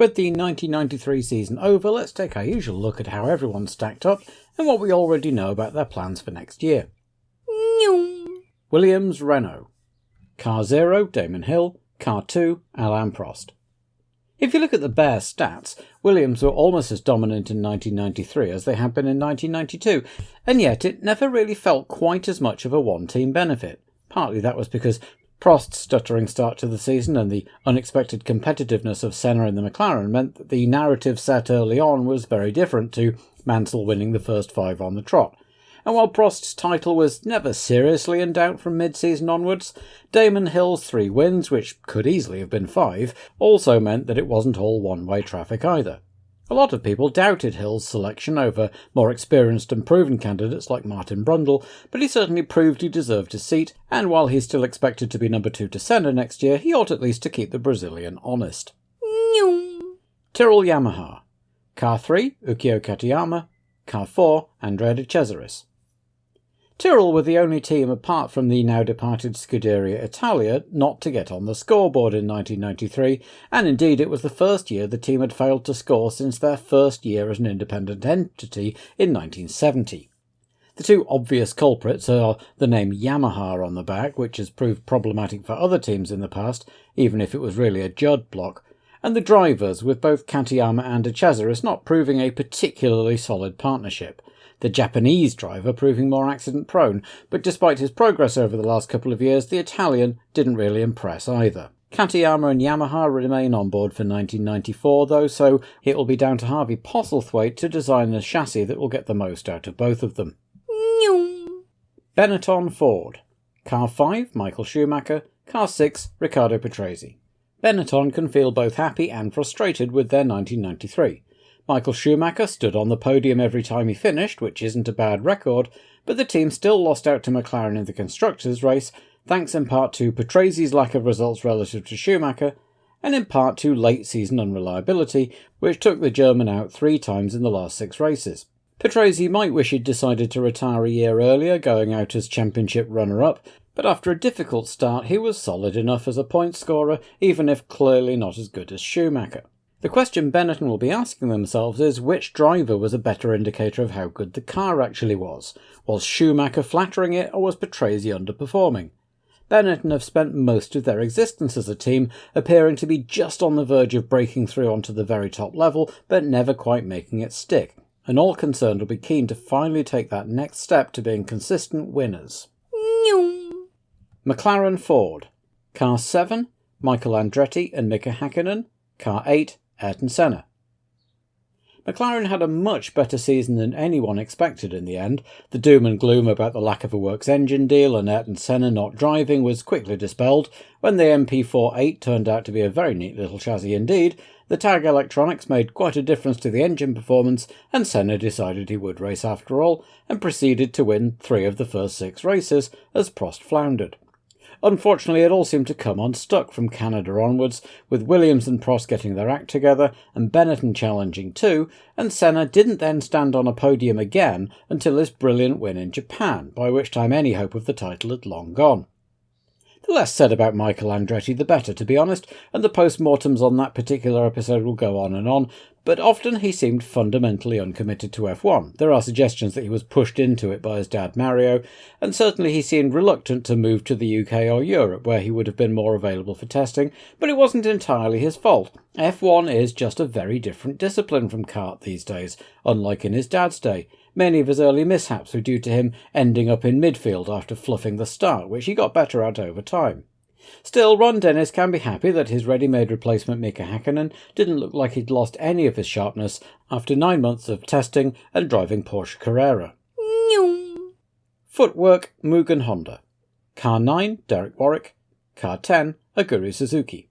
With the 1993 season over, let's take our usual look at how everyone stacked up and what we already know about their plans for next year. Williams Renault. Car 0, Damon Hill. Car 2, Alain Prost. If you look at the bare stats, Williams were almost as dominant in 1993 as they had been in 1992, and yet it never really felt quite as much of a one-team benefit. Partly that was because Prost's stuttering start to the season and the unexpected competitiveness of Senna in the McLaren meant that the narrative set early on was very different to Mansell winning the first 5 on the trot. And while Prost's title was never seriously in doubt from mid-season onwards, Damon Hill's 3 wins, which could easily have been 5, also meant that it wasn't all one-way traffic either. A lot of people doubted Hill's selection over more experienced and proven candidates like Martin Brundle, but he certainly proved he deserved his seat, and while he's still expected to be number 2 to Senna next year, he ought at least to keep the Brazilian honest. Tyrrell Yamaha. Car 3, Ukio Katayama. Car 4, Andrea De Cesaris. Tyrrell were the only team apart from the now departed Scuderia Italia not to get on the scoreboard in 1993, and indeed it was the first year the team had failed to score since their first year as an independent entity in 1970. The 2 obvious culprits are the name Yamaha on the back, which has proved problematic for other teams in the past, even if it was really a Judd block, and the drivers, with both Katayama and De Cesaris not proving a particularly solid partnership. The Japanese driver proving more accident-prone, but despite his progress over the last couple of years, the Italian didn't really impress either. Katayama and Yamaha remain on board for 1994 though, so it will be down to Harvey Postlethwaite to design a chassis that will get the most out of both of them. Benetton Ford. Car 5, Michael Schumacher. Car 6, Riccardo Patrese. Benetton can feel both happy and frustrated with their 1993. Michael Schumacher stood on the podium every time he finished, which isn't a bad record, but the team still lost out to McLaren in the constructors' race, thanks in part to Patrese's lack of results relative to Schumacher, and in part to late-season unreliability, which took the German out 3 times in the last 6 races. Patrese might wish he'd decided to retire a year earlier, going out as championship runner-up, but after a difficult start he was solid enough as a point scorer, even if clearly not as good as Schumacher. The question Benetton will be asking themselves is which driver was a better indicator of how good the car actually was. Was Schumacher flattering it, or was Patrese underperforming? Benetton have spent most of their existence as a team appearing to be just on the verge of breaking through onto the very top level, but never quite making it stick, and all concerned will be keen to finally take that next step to being consistent winners. McLaren Ford. Car 7, Michael Andretti and Mika Häkkinen. Car 8, Ayrton Senna. McLaren had a much better season than anyone expected in the end. The doom and gloom about the lack of a works engine deal and Ayrton Senna not driving was quickly dispelled when the MP48 turned out to be a very neat little chassis indeed. The tag electronics made quite a difference to the engine performance, and Senna decided he would race after all, and proceeded to win 3 of the first 6 races as Prost floundered. Unfortunately, it all seemed to come unstuck from Canada onwards, with Williams and Prost getting their act together, and Benetton challenging too, and Senna didn't then stand on a podium again until his brilliant win in Japan, by which time any hope of the title had long gone. The less said about Michael Andretti the better, to be honest, and the post-mortems on that particular episode will go on, but often he seemed fundamentally uncommitted to F1. There are suggestions that he was pushed into it by his dad Mario, and certainly he seemed reluctant to move to the UK or Europe, where he would have been more available for testing, but it wasn't entirely his fault. F1 is just a very different discipline from kart these days, unlike in his dad's day. Many of his early mishaps were due to him ending up in midfield after fluffing the start, which he got better at over time. Still, Ron Dennis can be happy that his ready-made replacement Mika Häkkinen didn't look like he'd lost any of his sharpness after 9 months of testing and driving Porsche Carrera. Footwork, Mugen Honda. Car 9, Derek Warwick. Car 10, Aguri Suzuki.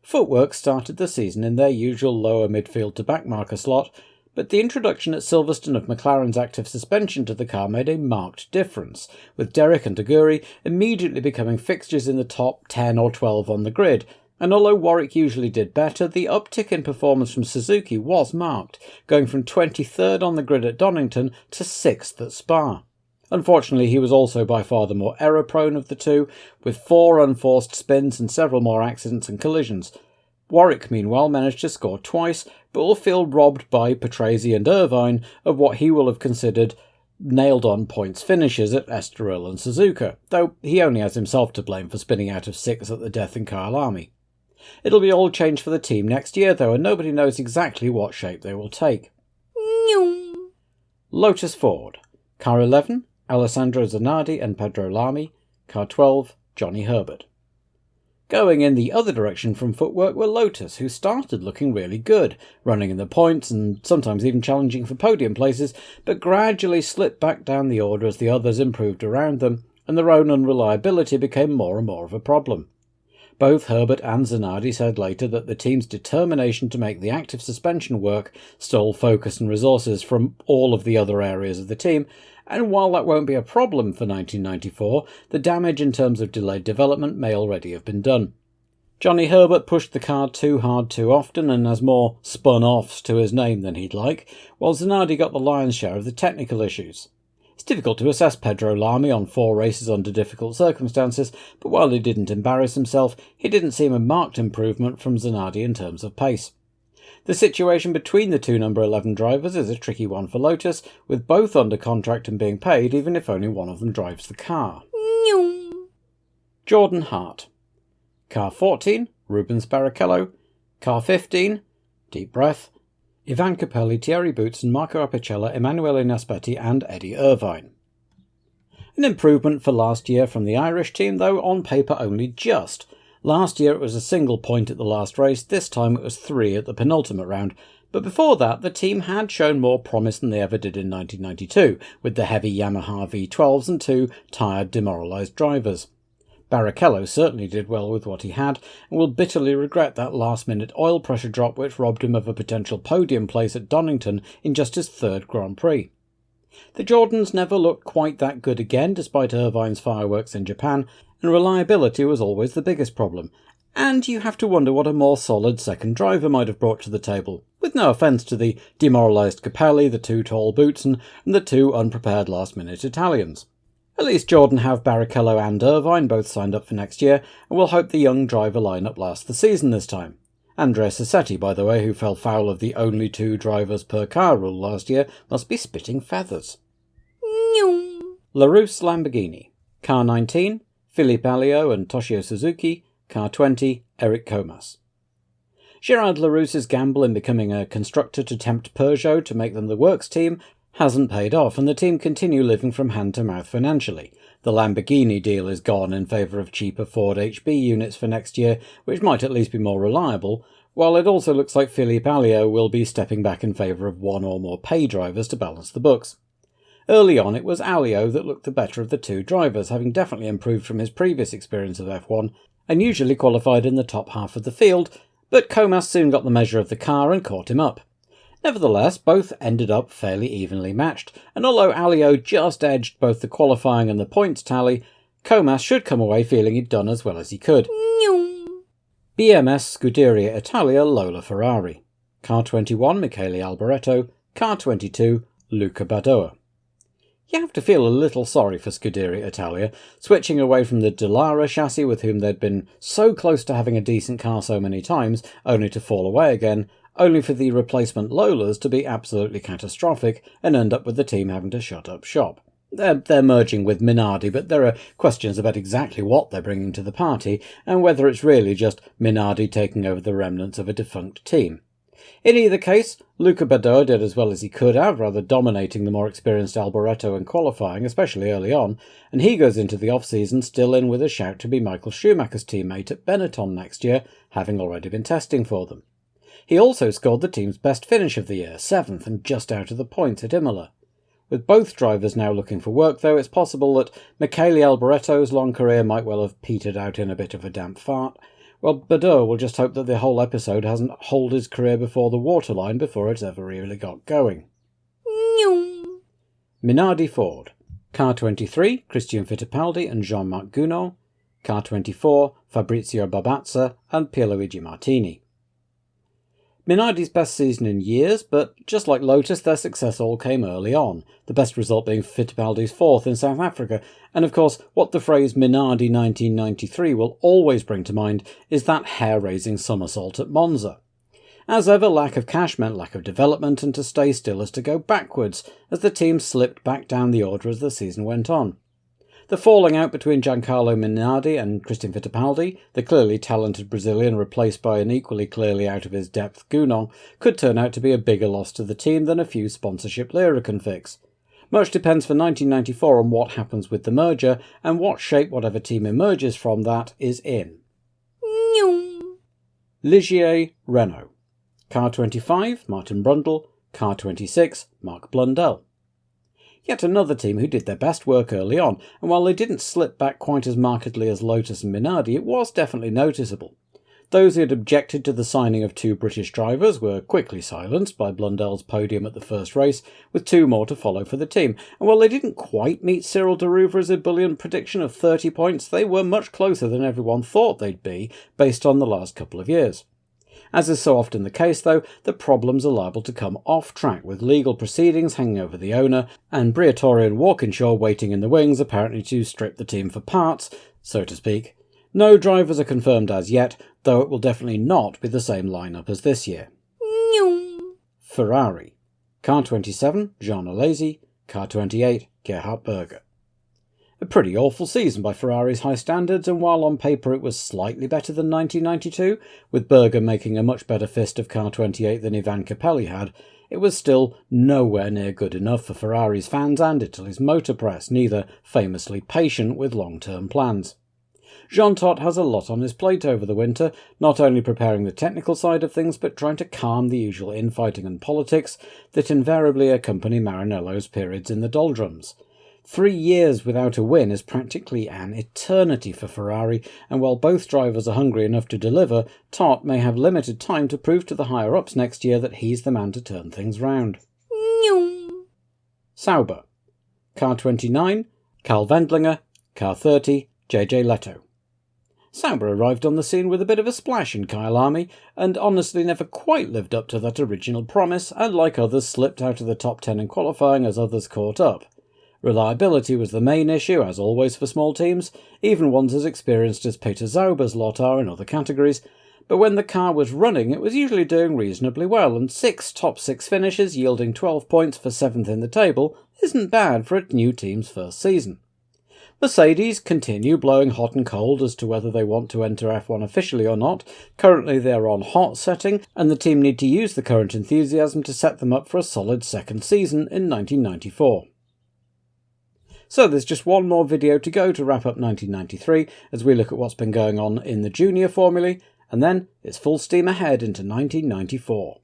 Footwork started the season in their usual lower midfield to backmarker slot, but the introduction at Silverstone of McLaren's active suspension to the car made a marked difference, with Derek and Aguri immediately becoming fixtures in the top 10 or 12 on the grid, and although Warwick usually did better, the uptick in performance from Suzuki was marked, going from 23rd on the grid at Donington to 6th at Spa. Unfortunately, he was also by far the more error-prone of the two, with 4 unforced spins and several more accidents and collisions. Warwick, meanwhile, managed to score twice, but will feel robbed by Patrese and Irvine of what he will have considered nailed-on points finishes at Estoril and Suzuka, though he only has himself to blame for spinning out of 6 at the death in Kyalami. It'll be all changed for the team next year, though, and nobody knows exactly what shape they will take. Lotus Ford. Car 11, Alessandro Zanardi and Pedro Lamy. Car 12, Johnny Herbert. Going in the other direction from Footwork were Lotus, who started looking really good, running in the points and sometimes even challenging for podium places, but gradually slipped back down the order as the others improved around them, and their own unreliability became more and more of a problem. Both Herbert and Zanardi said later that the team's determination to make the active suspension work stole focus and resources from all of the other areas of the team, and while that won't be a problem for 1994, the damage in terms of delayed development may already have been done. Johnny Herbert pushed the car too hard too often and has more spun-offs to his name than he'd like, while Zanardi got the lion's share of the technical issues. It's difficult to assess Pedro Lamy on 4 races under difficult circumstances, but while he didn't embarrass himself, he didn't seem a marked improvement from Zanardi in terms of pace. The situation between the two number 11 drivers is a tricky one for Lotus, with both under contract and being paid even if only one of them drives the car. Jordan Hart. Car 14, Rubens Barrichello. Car 15, deep breath, Ivan Capelli, Thierry Boots and Marco Apicella, Emanuele Naspetti and Eddie Irvine. An improvement for last year from the Irish team, though on paper only just. Last year it was a single point at the last race, this time it was 3 at the penultimate round, but before that the team had shown more promise than they ever did in 1992, with the heavy Yamaha V12s and 2 tired, demoralised drivers. Barrichello certainly did well with what he had, and will bitterly regret that last-minute oil pressure drop which robbed him of a potential podium place at Donington in just his 3rd Grand Prix. The Jordans never looked quite that good again despite Irvine's fireworks in Japan, and reliability was always the biggest problem, and you have to wonder what a more solid second driver might have brought to the table, with no offence to the demoralised Capelli, the 2 tall Boutsen, and the 2 unprepared last-minute Italians. At least Jordan have Barrichello and Irvine both signed up for next year, and we'll hope the young driver lineup lasts the season this time. Andrea Sassetti, by the way, who fell foul of the only 2 drivers per car rule last year, must be spitting feathers. Larrousse Lamborghini. Car 19, Philippe Alliot and Toshio Suzuki. Car 20, Eric Comas. Gerard Larousse's gamble in becoming a constructor to tempt Peugeot to make them the works team hasn't paid off, and the team continue living from hand to mouth financially. The Lamborghini deal is gone in favour of cheaper Ford HB units for next year, which might at least be more reliable, while it also looks like Philippe Alliot will be stepping back in favour of 1 or more pay drivers to balance the books. Early on it was Alliot that looked the better of the 2 drivers, having definitely improved from his previous experience of F1, and usually qualified in the top half of the field, but Comas soon got the measure of the car and caught him up. Nevertheless, both ended up fairly evenly matched, and although Alliot just edged both the qualifying and the points tally, Comas should come away feeling he'd done as well as he could. BMS Scuderia Italia Lola Ferrari. Car 21, Michele Alboreto. Car 22, Luca Badoer. You have to feel a little sorry for Scuderia Italia, switching away from the Dallara chassis with whom they'd been so close to having a decent car so many times, only to fall away again, only for the replacement Lolas to be absolutely catastrophic and end up with the team having to shut up shop. They're merging with Minardi, but there are questions about exactly what they're bringing to the party, and whether it's really just Minardi taking over the remnants of a defunct team. In either case, Luca Badoer did as well as he could have, rather dominating the more experienced Alboreto in qualifying, especially early on, and he goes into the off-season still in with a shout to be Michael Schumacher's teammate at Benetton next year, having already been testing for them. He also scored the team's best finish of the year, 7th and just out of the points at Imola. With both drivers now looking for work, though, it's possible that Michele Alboreto's long career might well have petered out in a bit of a damp fart, while Badoer will just hope that the whole episode hasn't holed his career before the waterline before it's ever really got going. Minardi Ford. Car 23, Christian Fittipaldi and Jean-Marc Gounod. Car 24, Fabrizio Barbazza and Pierluigi Martini. Minardi's best season in years, but just like Lotus, their success all came early on, the best result being Fittipaldi's 4th in South Africa, and of course what the phrase Minardi 1993 will always bring to mind is that hair-raising somersault at Monza. As ever, lack of cash meant lack of development, and to stay still is to go backwards, as the team slipped back down the order as the season went on. The falling out between Giancarlo Minardi and Christian Fittipaldi, the clearly talented Brazilian replaced by an equally clearly out-of-his-depth Gunon, could turn out to be a bigger loss to the team than a few sponsorship lira can fix. Much depends for 1994 on what happens with the merger, and what shape whatever team emerges from that is in. Ligier, Renault. Car 25, Martin Brundle. Car 26, Mark Blundell. Yet another team who did their best work early on, and while they didn't slip back quite as markedly as Lotus and Minardi, it was definitely noticeable. Those who had objected to the signing of 2 British drivers were quickly silenced by Blundell's podium at the first race, with 2 more to follow for the team, and while they didn't quite meet Cyril de Rouvr's ebullient prediction of 30 points, they were much closer than everyone thought they'd be, based on the last couple of years. As is so often the case, though, the problems are liable to come off track, with legal proceedings hanging over the owner, and Briatore and Walkinshaw waiting in the wings, apparently to strip the team for parts, so to speak. No drivers are confirmed as yet, though it will definitely not be the same lineup as this year. Ferrari. Car 27, Jean Alesi. Car 28, Gerhard Berger. A pretty awful season by Ferrari's high standards, and while on paper it was slightly better than 1992, with Berger making a much better fist of Car 28 than Ivan Capelli had, it was still nowhere near good enough for Ferrari's fans and Italy's motor press, neither famously patient with long-term plans. Jean Todt has a lot on his plate over the winter, not only preparing the technical side of things, but trying to calm the usual infighting and politics that invariably accompany Maranello's periods in the doldrums. 3 years without a win is practically an eternity for Ferrari, and while both drivers are hungry enough to deliver, Todt may have limited time to prove to the higher-ups next year that he's the man to turn things round. Sauber. Car 29, Karl Wendlinger. Car 30, JJ Leto. Sauber arrived on the scene with a bit of a splash in Kyle Army, and honestly never quite lived up to that original promise, and like others slipped out of the top 10 in qualifying as others caught up. Reliability was the main issue, as always for small teams, even ones as experienced as Peter Sauber's lot are in other categories, but when the car was running it was usually doing reasonably well, and 6 top 6 finishes yielding 12 points for 7th in the table isn't bad for a new team's first season. Mercedes continue blowing hot and cold as to whether they want to enter F1 officially or not. Currently they are on hot setting, and the team need to use the current enthusiasm to set them up for a solid second season in 1994. So there's just one more video to go to wrap up 1993 as we look at what's been going on in the junior formulae, and then it's full steam ahead into 1994.